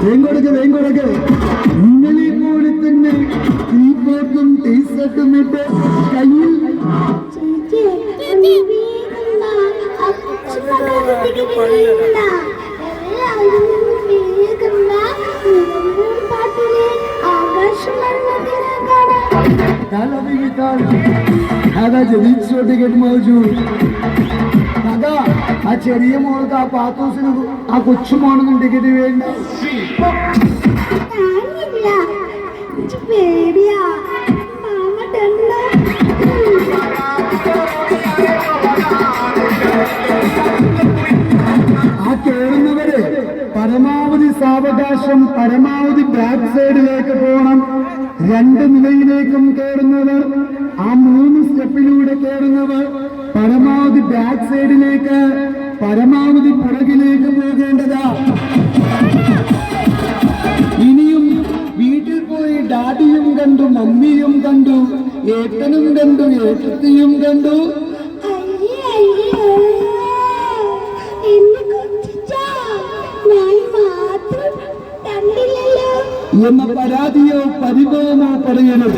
വേങ്കൊടുക്ക് ഇന്നലെ പോലെ തന്നെ ടീപ്പോട്ടും ടീഷർട്ടും ഇട്ട് കയ്യിൽ ടിക്കറ്റ് മൗജൂദ് ആ ചെറിയ മോൾക്ക് ആ പാത്തോസിന് ആ കൊച്ചു മോണൊന്നും ടിക്കറ്റ് വേണ്ട. ആ കേറുന്നവര് പരമാവധി സാവകാശം, പരമാവധി ബാക്ക് സൈഡിലേക്ക് പോകണം. 2 നിലയിലേക്കും കയറുന്നവർ, ആ 3 സ്റ്റെപ്പിലൂടെ കയറുന്നവർ പരമാവധി ബാക്ക് സൈഡിലേക്ക്, പരമാവധി പുറകിലേക്ക് പോകേണ്ടതാ. ഇനിയും വീട്ടിൽ പോയി ഡാഡിയും കണ്ടു, മമ്മിയും കണ്ടു, ഏട്ടനും കണ്ടു, ഏട്ടത്തിയും കണ്ടു. എന്ന പരാതിയോ പരിഭവമോ പറയണം.